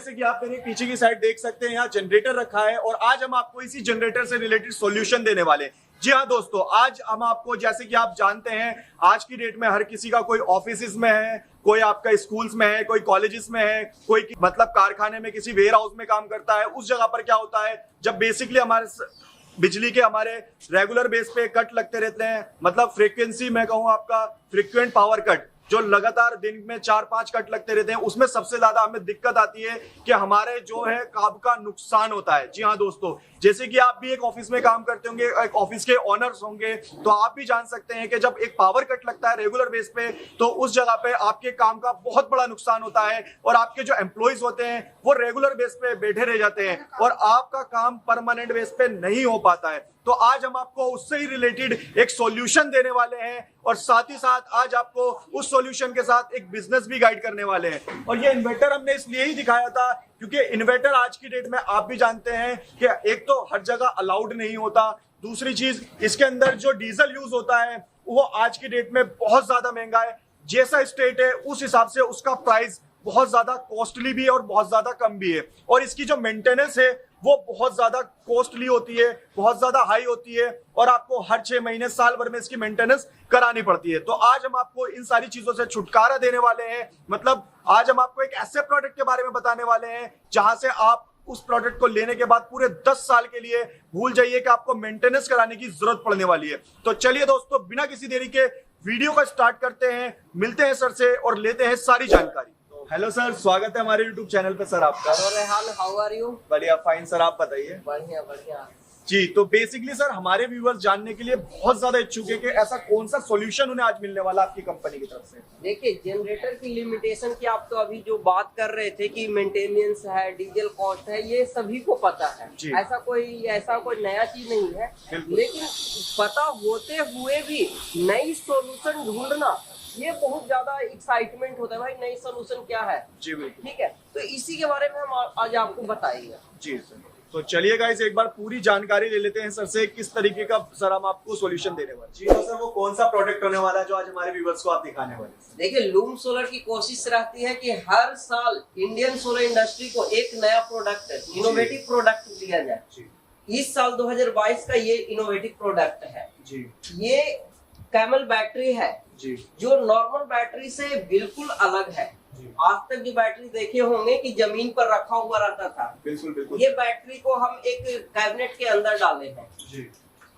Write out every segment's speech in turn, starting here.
जैसे कि आप मेरे पीछे की साइड देख सकते हैं, यहाँ जनरेटर रखा है और आज हम आपको इसी जनरेटर से रिलेटेड सॉल्यूशन देने वाले हैं। जी हाँ दोस्तों, आज हम आपको, जैसे कि आप जानते हैं, आज की डेट में हर किसी का कोई ऑफिस में है, कोई आपका स्कूल्स में है, कोई कॉलेजेस में है, कोई मतलब कारखाने में किसी वेयर हाउस में काम करता है। उस जगह पर क्या होता है, जब बेसिकली हमारे बिजली के हमारे रेगुलर बेस पे कट लगते रहते हैं, मतलब फ्रीक्वेंसी मैं कहूँ आपका फ्रीक्वेंट पावर कट, जो लगातार दिन में 4-5 कट लगते रहते हैं, उसमें सबसे ज्यादा हमें दिक्कत आती है कि हमारे जो है काम का नुकसान होता है। जी हाँ दोस्तों, जैसे कि आप भी एक ऑफिस में काम करते होंगे, एक ऑफिस के ऑनर्स होंगे, तो आप भी जान सकते हैं कि जब एक पावर कट लगता है रेगुलर बेस पे, तो उस जगह पे आपके काम का बहुत बड़ा नुकसान होता है और आपके जो एम्प्लॉइज होते हैं वो रेगुलर बेस पे बैठे रह जाते हैं और आपका काम परमानेंट बेस पे नहीं हो पाता है। तो आज हम आपको उससे ही रिलेटेड एक सॉल्यूशन देने वाले हैं और साथ ही साथ आज आपको उस सॉल्यूशन के साथ एक बिजनेस भी गाइड करने वाले हैं। और ये इन्वर्टर हमने इसलिए ही दिखाया था क्योंकि इन्वर्टर आज की डेट में आप भी जानते हैं कि एक तो हर जगह अलाउड नहीं होता, दूसरी चीज इसके अंदर जो डीजल यूज होता है वो आज की डेट में बहुत ज्यादा महंगा है। जैसा स्टेट है उस हिसाब से उसका प्राइस बहुत ज्यादा कॉस्टली भी है और बहुत ज्यादा कम भी है, और इसकी जो मेंटेनेंस है वो बहुत ज्यादा कॉस्टली होती है, बहुत ज्यादा हाई होती है और आपको हर 6 महीने साल भर में इसकी मेंटेनेंस करानी पड़ती है। तो आज हम आपको इन सारी चीजों से छुटकारा देने वाले हैं, मतलब आज हम आपको एक ऐसे प्रोडक्ट के बारे में बताने वाले हैं जहां से आप उस प्रोडक्ट को लेने के बाद पूरे 10 साल के लिए भूल जाइए कि आपको मेंटेनेंस कराने की जरूरत पड़ने वाली है। तो चलिए दोस्तों, बिना किसी देरी के वीडियो को स्टार्ट करते हैं, मिलते हैं सर से और लेते हैं सारी जानकारी। हेलो सर, स्वागत है हमारे यूट्यूब चैनल पे सर आपका। Hello Rehan, how are you? बढ़िया, फाइन सर, आप बताइए। बढ़िया बढ़िया जी, तो बेसिकली सर हमारे व्यूअर्स जानने के लिए बहुत ज्यादा इच्छुक है कि ऐसा कौन सा सॉल्यूशन उन्हें आज मिलने वाला आपकी कंपनी की तरफ से। देखिए, जनरेटर की लिमिटेशन की आप तो अभी जो बात कर रहे थे कि मेंटेनेंस है, डीजल कॉस्ट है, ये सभी को पता है। ऐसा कोई नया चीज नहीं है, लेकिन पता होते हुए भी नई सॉल्यूशन ढूंढना ये बहुत ज्यादा एक्साइटमेंट होता है। भाई, नई सॉल्यूशन क्या है? जी बिल्कुल, ठीक है। तो इसी के बारे में हम आज आपको बताएंगे। जी सर, तो चलिए गाइस, एक बार पूरी जानकारी ले लेते हैं सर से, किस तरीके का सर हम आपको सॉल्यूशन देने वाले। जी तो सर, वो कौन सा प्रोडक्ट होने वाला है जो आज हमारे व्यूअर्स को आप दिखाने वाले हैं? देखिए, लूम सोलर की कोशिश रहती है कि हर साल इंडियन सोलर इंडस्ट्री को एक नया प्रोडक्ट, इनोवेटिव प्रोडक्ट दिया जाए। इस साल 2022 का ये इनोवेटिव प्रोडक्ट है जी। ये कैमल बैटरी है जी, जो नॉर्मल बैटरी से बिल्कुल अलग है। आज तक जो बैटरी देखे होंगे कि जमीन पर रखा हुआ रहता था, बिल्कुल बिल्कुल, ये बैटरी को हम एक कैबिनेट के अंदर डाले हैं जी।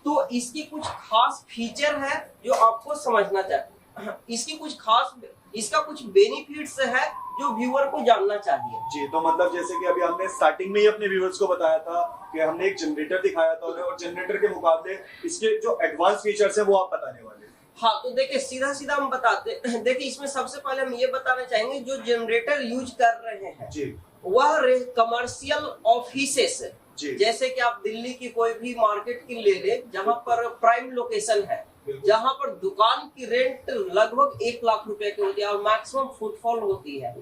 तो इसकी कुछ खास फीचर है जो आपको समझना चाहिए। इसका कुछ बेनिफिट्स है जो व्यूअर को जानना चाहिए जी। तो मतलब जैसे कि अभी हमने स्टार्टिंग में ही अपने व्यूअर्स को बताया था कि हमने एक जनरेटर दिखाया था उन्हें, और जनरेटर के मुकाबले इसके जो एडवांस फीचर्स है वो आप बताने वाले हैं। हाँ, तो देखिए, सीधा सीधा हम बताते हैं। देखिए, इसमें सबसे पहले हम ये बताना चाहेंगे, जो जनरेटर यूज कर रहे हैं जी, वह कमर्शियल ऑफिसेस, जैसे कि आप दिल्ली की कोई भी मार्केट की ले ले, जहाँ पर प्राइम लोकेशन है, जहाँ पर दुकान की रेंट लगभग 1 लाख रुपए की होती है और मैक्सिमम फुटफॉल होती है,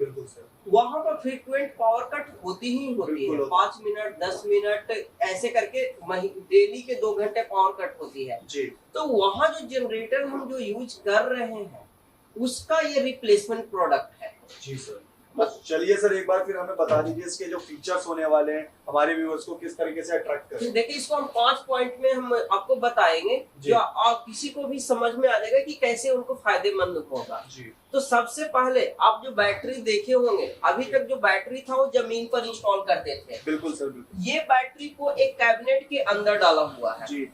वहाँ पर फ्रीक्वेंट पावर कट होती ही होती है। 5 मिनट 10 मिनट ऐसे करके डेली के 2 घंटे पावर कट होती है जी। तो वहाँ जो जनरेटर हम जो यूज कर रहे हैं उसका ये रिप्लेसमेंट प्रोडक्ट है जी सर। बस चलिए सर, एक बार फिर हमें बता दीजिए इसके जो फीचर्स होने वाले हैं, हमारे व्यूअर्स को किस तरीके से अट्रैक्ट करें। देखिए, इसको हम 5 पॉइंट में हम आपको बताएंगे जो आप किसी को भी समझ में आ जाएगा कि कैसे उनको फायदेमंद होगा जी। तो सबसे पहले आप जो बैटरी देखे होंगे, अभी तक जो बैटरी था वो जमीन पर इंस्टॉल करते थे। बिल्कुल सर, बिल्कुल। ये बैटरी को एक कैबिनेट के अंदर डाला हुआ है जी,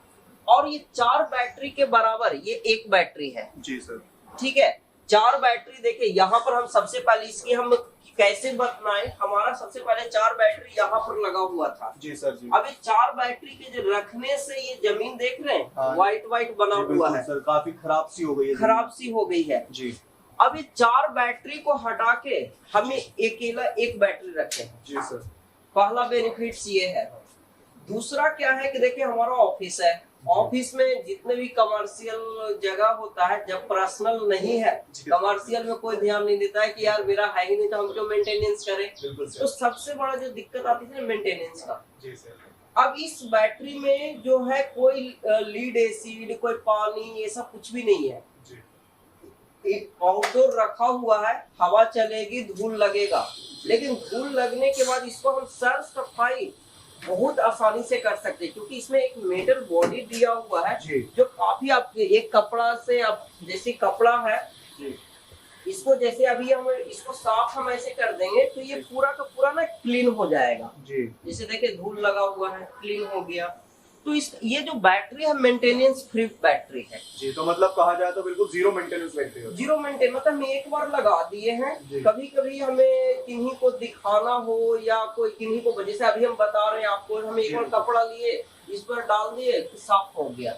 और ये 4 बैटरी के बराबर ये एक बैटरी है जी सर। ठीक है, 4 बैटरी। देखिए, यहाँ पर हम सबसे पहले इसकी हम कैसे बताएं, हमारा सबसे पहले 4 बैटरी यहाँ पर लगा हुआ था जी सर जी। अब ये 4 बैटरी के जो रखने से ये जमीन देख रहे हैं व्हाइट बना हुआ है सर, काफी खराब सी हो गई है जी। अब ये 4 बैटरी को हटा के हमें अकेला एक बैटरी रखे हैं जी सर। पहला बेनिफिट ये है। दूसरा क्या है कि देखिए, हमारा ऑफिस है, ऑफिस में जितने भी कमर्शियल जगह होता है, जब पर्सनल नहीं है, कमर्शियल में कोई ध्यान नहीं देता है कि यार मेरा है ही नहीं तो हम क्यों मेंटेनेंस करें। तो सबसे बड़ा जो दिक्कत आती है मेंटेनेंस का। अब इस बैटरी में जो है कोई लीड एसिड, कोई पानी, ये सब कुछ भी नहीं है। एक आउटडोर रखा हुआ है, हवा चलेगी, धूल लगेगा, लेकिन धूल लगने के बाद इसको हम सर्फ सफाई बहुत आसानी से कर सकते हैं, क्योंकि इसमें एक मेटल बॉडी दिया हुआ है जो काफी आपके एक कपड़ा से, अब जैसे कपड़ा है इसको जैसे अभी हम इसको साफ हम ऐसे कर देंगे तो ये पूरा का पूरा ना क्लीन हो जाएगा। जैसे देखिए धूल लगा हुआ है, क्लीन हो गया। तो इस ये जो बैटरी है मेंटेनेंस फ्री बैटरी है जी। तो मतलब कहा जाए तो बिल्कुल जीरो मेंटेनेंस बैटरी है। जीरो मेंटेन मतलब हम एक बार लगा दिए हैं, कभी कभी हमें किन्हीं को दिखाना हो या कोई किन्हीं को, जैसे अभी हम बता रहे हैं आपको, हम एक बार कपड़ा लिए इस पर डाल दिए साफ हो गया,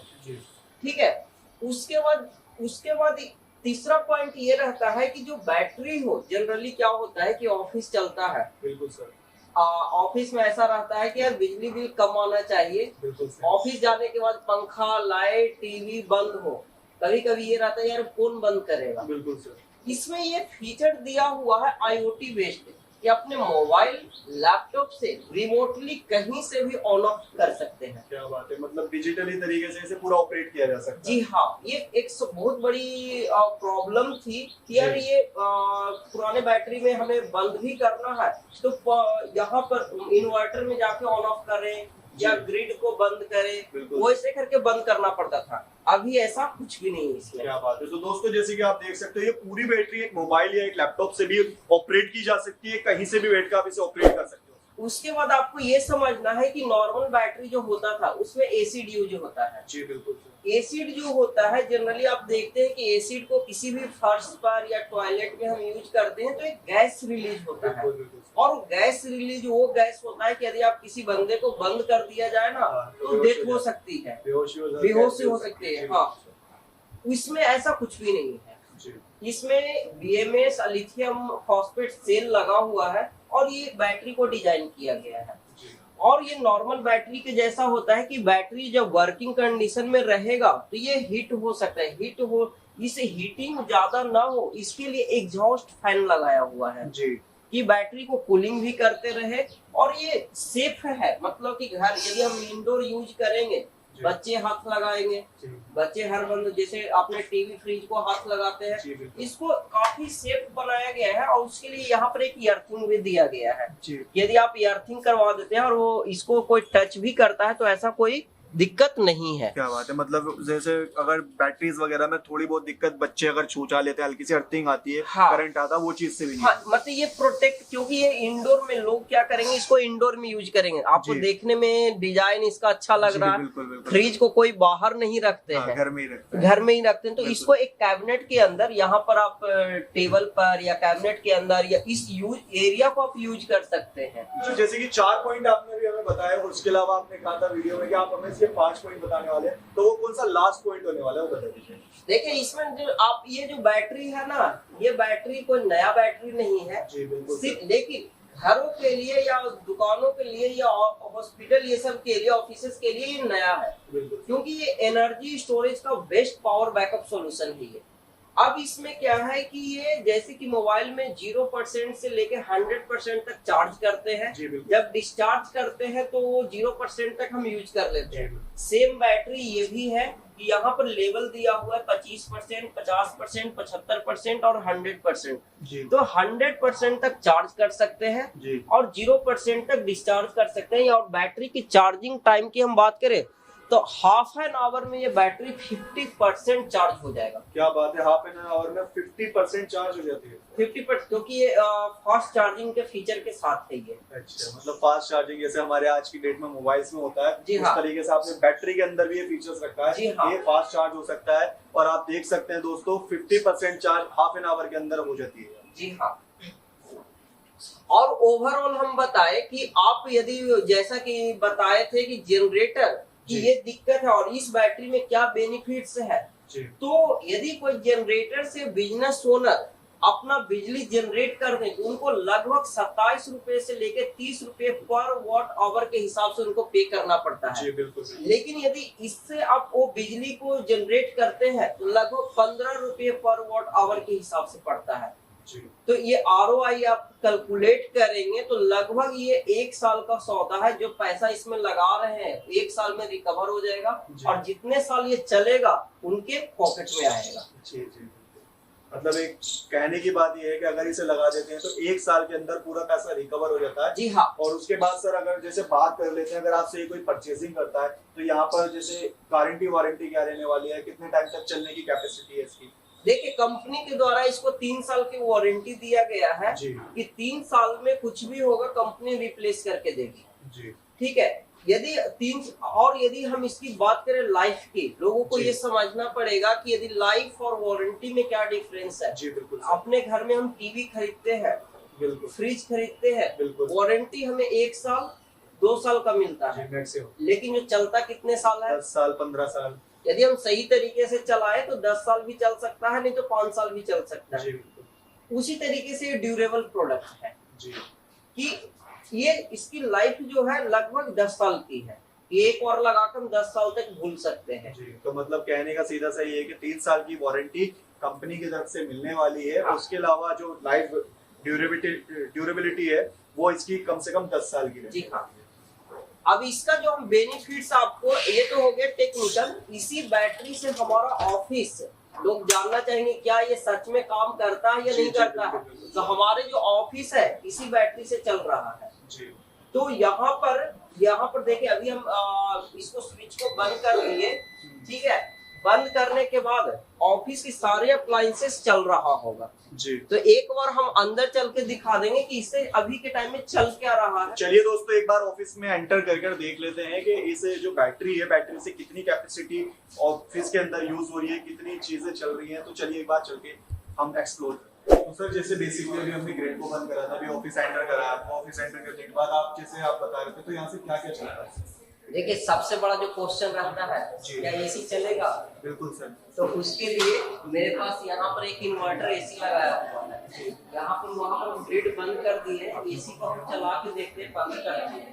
ठीक है। उसके बाद तीसरा पॉइंट ये रहता है कि जो बैटरी हो, जनरली क्या होता है कि ऑफिस चलता है, बिल्कुल सर, ऑफिस में ऐसा रहता है कि यार बिजली बिल कम आना चाहिए, ऑफिस जाने के बाद पंखा लाइट टीवी बंद हो, कभी कभी ये रहता है यार कौन बंद करेगा। बिल्कुल सर। इसमें ये फीचर दिया हुआ है IoT बेस्ड कि अपने मोबाइल लैपटॉप से रिमोटली कहीं से भी ऑन ऑफ कर सकते हैं। क्या बात है, मतलब डिजिटली तरीके से इसे पूरा ऑपरेट किया जा सकता है। जी हाँ, ये एक बहुत बड़ी प्रॉब्लम थी कि यार ये पुराने बैटरी में हमें बंद भी करना है तो यहाँ पर इन्वर्टर में जाके ऑन ऑफ करें या ग्रिड को बंद करें, वैसे करके बंद करना पड़ता था। अभी ऐसा कुछ भी नहीं है इसमें। क्या बात है। तो दोस्तों जैसे कि आप देख सकते हो ये पूरी बैटरी एक मोबाइल या एक लैपटॉप से भी ऑपरेट की जा सकती है, कहीं से भी बैठ कर आप इसे ऑपरेट कर सकते हो। उसके बाद आपको ये समझना है कि नॉर्मल बैटरी जो होता था उसमें एसिड यूज होता है। जी बिल्कुल। एसिड जो होता है जनरली आप देखते हैं कि एसिड को किसी भी फर्श पर या टॉयलेट में हम यूज करते हैं तो एक गैस रिलीज होता है, और गैस रिलीज वो गैस होता है कि यदि आप किसी बंदे को बंद कर दिया जाए ना तो डेथ हो सकती है, बेहोशी हो सकती है। हाँ, इसमें ऐसा कुछ भी नहीं है। इसमें BMS लिथियम फॉस्फेट सेल लगा हुआ है और ये बैटरी को डिजाइन किया गया है। और ये नॉर्मल बैटरी के जैसा होता है कि बैटरी जब वर्किंग कंडीशन में रहेगा तो ये हीट हो सकता है, इसे हीटिंग ज्यादा ना हो इसके लिए एग्जॉस्ट फैन लगाया हुआ है जी, कि बैटरी को कूलिंग भी करते रहे। और ये सेफ है, मतलब कि घर यदि हम इंडोर यूज करेंगे, बच्चे हाथ लगाएंगे, बच्चे हर बंद जैसे अपने टीवी फ्रिज को हाथ लगाते हैं, इसको काफी सेफ बनाया गया है। और उसके लिए यहाँ पर एक अर्थिंग भी दिया गया है, यदि आप अर्थिंग करवा देते हैं और वो इसको कोई टच भी करता है तो ऐसा कोई दिक्कत नहीं है। क्या बात है, मतलब जैसे अगर बैटरीज वगैरह में थोड़ी बहुत दिक्कत, बच्चे अगर छूचा लेते हैं, हल्की सी अर्थिंग आती है, हाँ, करंट आता है, वो चीज से भी नहीं। हाँ, मतलब ये प्रोटेक्ट, क्योंकि ये इंडोर में लोग क्या करेंगे, इसको इंडोर में यूज करेंगे। आपको देखने में डिजाइन इसका अच्छा लग रहा है, फ्रिज को कोई बाहर नहीं रखते हैं, घर में ही रखते हैं। तो इसको एक कैबिनेट के अंदर, यहाँ पर आप टेबल पर या कैबिनेट के अंदर या इस यूज एरिया को आप यूज कर सकते हैं। जैसे कि 4 पॉइंट आपने भी हमें बताया, और उसके अलावा आपने कहा था वीडियो में कि आप हमें सिर्फ 5 पॉइंट बताने वाले हैं, तो वो कौन सा लास्ट पॉइंट होने वाला है वो बता दीजिए। देखिए इसमें जो आप ये जो बैटरी है ना, ये बैटरी कोई नया बैटरी नहीं है जी, बिल्कुल। लेकिन घरों के लिए या दुकानों के लिए या हॉस्पिटल ये सब के लिए, ऑफिसेस के लिए ये नया है, क्योंकि ये एनर्जी स्टोरेज का बेस्ट पावर बैकअप सॉल्यूशन ही है। अब इसमें क्या है कि ये जैसे कि मोबाइल में 0% से लेके 100% तक चार्ज करते हैं, जब डिस्चार्ज करते हैं तो वो 0% तक हम यूज कर लेते हैं। सेम बैटरी ये भी है कि यहाँ पर लेवल दिया हुआ है 25%, 50%, 75% और 100%। तो 100% तक चार्ज कर सकते हैं और 0% तक डिस्चार्ज कर सकते हैं। और बैटरी की चार्जिंग टाइम की हम बात करें तो हाफ एन आवर में ये बैटरी 50% चार्ज हो जाएगा। क्या बात है, हाफ एन आवर में 50% चार्ज हो जाती है। 50%, क्योंकि ये फास्ट चार्जिंग के फीचर के साथ है ये। अच्छा, मतलब फास्ट चार्जिंग जैसे हमारे आज की डेट में मोबाइल्स में होता है, उस तरीके से आपने बैटरी के अंदर भी ये फीचर्स रखा है। ये फास्ट चार्ज हो सकता है और आप देख सकते हैं दोस्तों 50% चार्ज हाफ एन आवर के अंदर हो जाती है। जी हाँ। और ओवरऑल हम बताए कि आप यदि जैसा कि बताए थे कि जनरेटर कि ये दिक्कत है और इस बैटरी में क्या बेनिफिट्स है, तो यदि कोई जनरेटर से बिजनेस ओनर अपना बिजली जनरेट कर दें तो उनको लगभग 27 रुपए से लेके 30 रुपए पर वॉट आवर के हिसाब से उनको पे करना पड़ता है। लेकिन यदि इससे आप वो बिजली को जनरेट करते हैं तो लगभग 15 रुपए पर वॉट आवर के हिसाब से पड़ता है। तो ये ROI आप कैलकुलेट करेंगे तो लगभग ये 1 साल का सौदा है। जो पैसा इसमें लगा रहे हैं 1 साल में रिकवर हो जाएगा और जितने साल ये चलेगा उनके पॉकेट में आएगा। मतलब एक कहने की बात यह है कि अगर इसे लगा देते हैं तो 1 साल के अंदर पूरा पैसा रिकवर हो जाता है। जी हाँ। और उसके बाद सर अगर जैसे बात कर लेते हैं, अगर आपसे कोई परचेजिंग करता है तो यहाँ पर जैसे गारंटी वारंटी क्या रहने वाली है, कितने टाइम तक चलने की कैपेसिटी है इसकी? देखिए कंपनी के द्वारा इसको 3 साल की वारंटी दिया गया है कि 3 साल में कुछ भी होगा कंपनी रिप्लेस करके देगी जी। ठीक है, यदि हम इसकी बात करें लाइफ की, लोगों को ये समझना पड़ेगा कि यदि लाइफ और वारंटी में क्या डिफरेंस है जी। बिल्कुल। अपने घर में हम टीवी खरीदते हैं, बिल्कुल, फ्रिज खरीदते हैं, बिल्कुल, वारंटी हमें 1 साल 2 साल का मिलता है, लेकिन जो चलता कितने साल है? 10 साल 15 साल। यदि हम सही तरीके से चलाए तो 10 साल भी चल सकता है, नहीं तो 5 साल भी चल सकता है। उसी तरीके से ड्यूरेबल प्रोडक्ट है जी, कि ये इसकी लाइफ जो है लगभग 10 साल की है, एक और लगाकर हम 10 साल तक भूल सकते हैं जी। तो मतलब कहने का सीधा सा ये है कि 3 साल की वारंटी कंपनी की तरफ से मिलने वाली है। उसके अलावा जो लाइफ ड्यूरेबिलिटी है वो इसकी कम से कम 10 साल की है जी। हाँ, अब इसका जो हम बेनिफिट्स आपको, ये तो हो गया टेक्निकल। इसी बैटरी से हमारा ऑफिस, लोग जानना चाहेंगे क्या ये सच में काम करता है या नहीं करता है, तो हमारे जो ऑफिस है इसी बैटरी से चल रहा है जी। तो यहाँ पर देखिए, अभी हम इसको स्विच को बंद कर दिए, ठीक है, बंद करने के बाद ऑफिस की सारे अप्लायंसेस चल रहा होगा जी। तो एक बार हम अंदर चल के दिखा देंगे कि इससे अभी के टाइम में चल क्या रहा है। चलिए दोस्तों, एक बार ऑफिस में एंटर करके देख लेते हैं कि इस जो बैटरी है, बैटरी से कितनी कैपेसिटी ऑफिस के अंदर यूज हो रही है, कितनी चीजें चल रही हैं। तो चलिए एक बार चल के हम एक्सप्लोर। तो सर जैसे बेसिकली अभी हमने ग्रेड को बंद करा था, अभी ऑफिस एंटर करा, ऑफिस एंटर करने के बाद आप जैसे आप बता रहे थे, तो यहाँ से क्या क्या चल रहा है? देखिए सबसे बड़ा जो क्वेश्चन रहता है, क्या एसी चलेगा? बिल्कुल सर। तो उसके लिए मेरे पास यहाँ पर एक इन्वर्टर एसी लगाया हुआ है। यहाँ पर वहाँ पर ग्रिड बंद कर दिए, एसी को हम चला के देखते हैं, बंद कर दिए।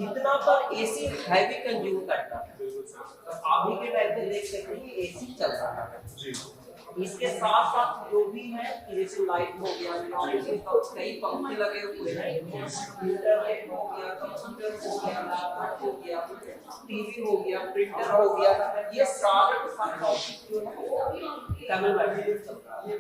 इतना पर एसी हैवी कंज्यूम करता है। तो अभी के टाइम में देख सकते हैं एसी चल रहा है। इसके साथ साथ जो भी है, जैसे लाइट हो गया, कई पंखे लगे हुए हैं, इंटरनेट हो गया, कंप्यूटर हो गया, लैपटॉप हो गया, टीवी हो गया, प्रिंटर हो गया, ये सारे जो है कैमल बैटरी चल रहा है।